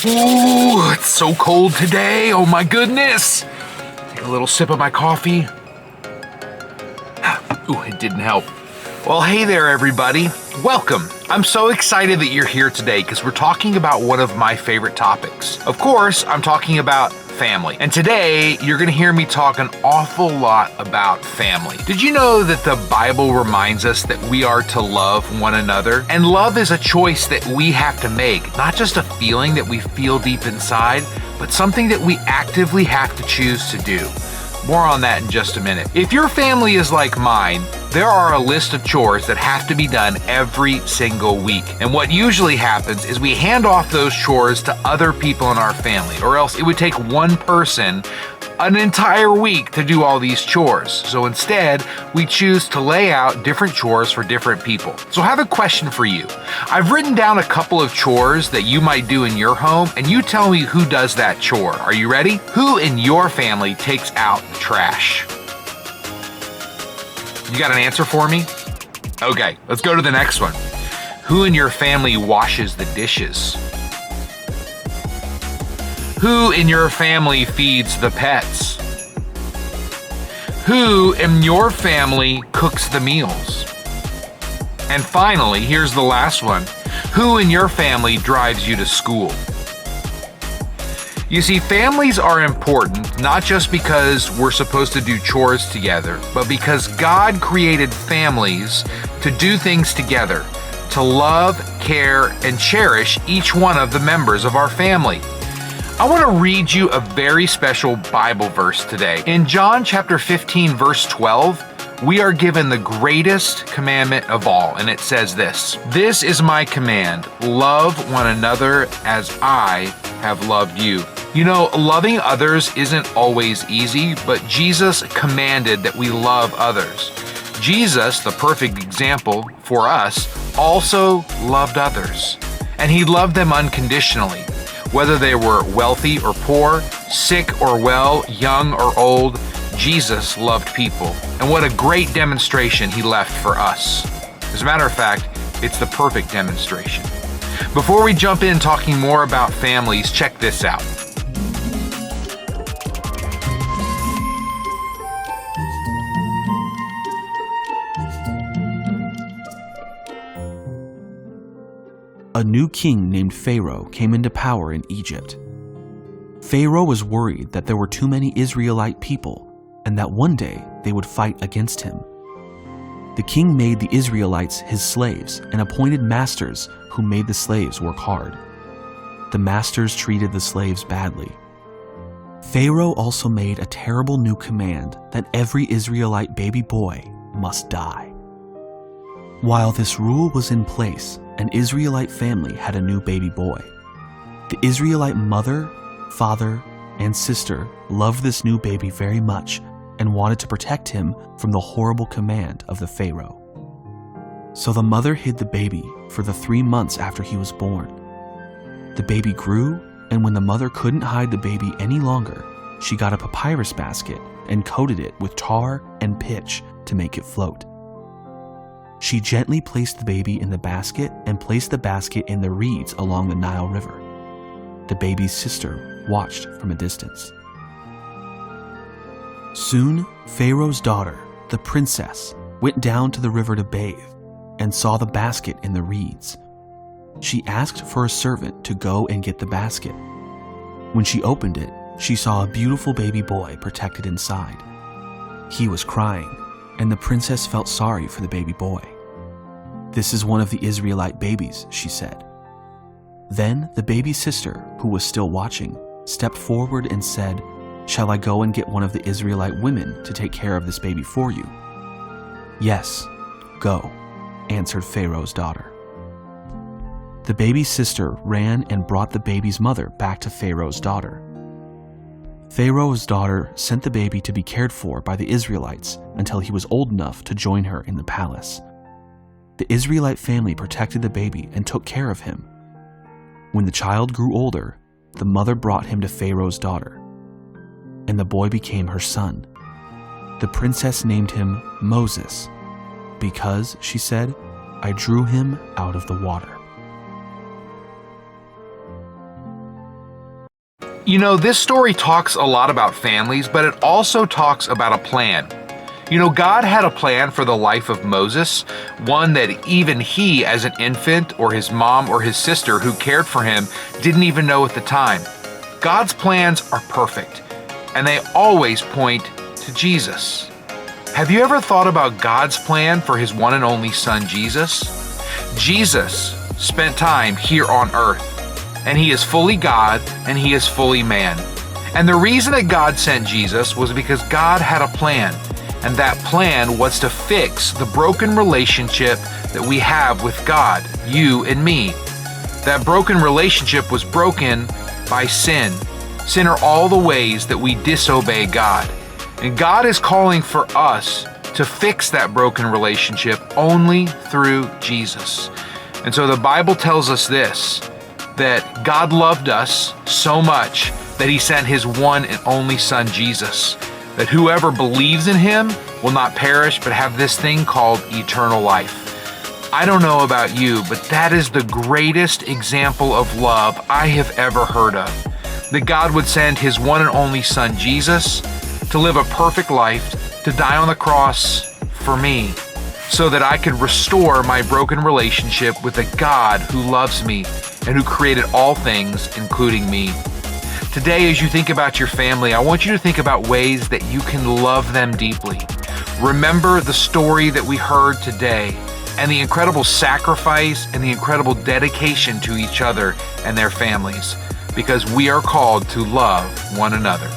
Ooh, it's so cold today. Oh my goodness. Take a little sip of my coffee. Ooh, it didn't help. Well, hey there, everybody. Welcome. I'm so excited that you're here today because we're talking about one of my favorite topics. Of course, I'm talking about family. And today, you're going to hear me talk an awful lot about family. Did you know that the Bible reminds us that we are to love one another? And love is a choice that we have to make, not just a feeling that we feel deep inside, but something that we actively have to choose to do. More on that in just a minute. If your family is like mine, there are a list of chores that have to be done every single week. And what usually happens is we hand off those chores to other people in our family, or else it would take one person an entire week to do all these chores. So instead, we choose to lay out different chores for different people. So I have a question for you. I've written down a couple of chores that you might do in your home, and you tell me who does that chore. Are you ready? Who in your family takes out the trash? You got an answer for me? Okay, let's go to the next one. Who in your family washes the dishes? Who in your family feeds the pets? Who in your family cooks the meals? And finally, here's the last one. Who in your family drives you to school? You see, families are important not just because we're supposed to do chores together, but because God created families to do things together, to love, care, and cherish each one of the members of our family. I want to read you a very special Bible verse today. In John chapter 15, verse 12, we are given the greatest commandment of all, and it says this: "This is my command, love one another as I have loved you." You know, loving others isn't always easy, but Jesus commanded that we love others. Jesus, the perfect example for us, also loved others, and he loved them unconditionally. Whether they were wealthy or poor, sick or well, young or old, Jesus loved people. And what a great demonstration he left for us. As a matter of fact, it's the perfect demonstration. Before we jump in talking more about families, check this out. A new king named Pharaoh came into power in Egypt. Pharaoh was worried that there were too many Israelite people and that one day they would fight against him. The king made the Israelites his slaves and appointed masters who made the slaves work hard. The masters treated the slaves badly. Pharaoh also made a terrible new command that every Israelite baby boy must die. While this rule was in place, an Israelite family had a new baby boy. The Israelite mother, father, and sister loved this new baby very much and wanted to protect him from the horrible command of the Pharaoh. So the mother hid the baby for the 3 months after he was born. The baby grew, and when the mother couldn't hide the baby any longer, she got a papyrus basket and coated it with tar and pitch to make it float. She gently placed the baby in the basket and placed the basket in the reeds along the Nile River. The baby's sister watched from a distance. Soon, Pharaoh's daughter, the princess, went down to the river to bathe and saw the basket in the reeds. She asked for a servant to go and get the basket. When she opened it, she saw a beautiful baby boy protected inside. He was crying, and the princess felt sorry for the baby boy. "This is one of the Israelite babies," she said. Then the baby's sister, who was still watching, stepped forward and said, "Shall I go and get one of the Israelite women to take care of this baby for you?" "Yes, go," answered Pharaoh's daughter. The baby's sister ran and brought the baby's mother back to Pharaoh's daughter. Pharaoh's daughter sent the baby to be cared for by the Israelites until he was old enough to join her in the palace. The Israelite family protected the baby and took care of him. When the child grew older, the mother brought him to Pharaoh's daughter, and the boy became her son. The princess named him Moses because, she said, "I drew him out of the water." You know, this story talks a lot about families, but it also talks about a plan. You know, God had a plan for the life of Moses, one that even he, as an infant, or his mom or his sister who cared for him, didn't even know at the time. God's plans are perfect, and they always point to Jesus. Have you ever thought about God's plan for his one and only son, Jesus? Jesus spent time here on earth, and he is fully God and he is fully man. And the reason that God sent Jesus was because God had a plan. And that plan was to fix the broken relationship that we have with God, you and me. That broken relationship was broken by sin. Sin are all the ways that we disobey God. And God is calling for us to fix that broken relationship only through Jesus. And so the Bible tells us this, that God loved us so much that he sent his one and only son, Jesus, that whoever believes in him will not perish but have this thing called eternal life. I don't know about you, but that is the greatest example of love I have ever heard of. That God would send his one and only son, Jesus, to live a perfect life, to die on the cross for me, so that I could restore my broken relationship with a God who loves me and who created all things, including me. Today, as you think about your family, I want you to think about ways that you can love them deeply. Remember the story that we heard today and the incredible sacrifice and the incredible dedication to each other and their families, because we are called to love one another.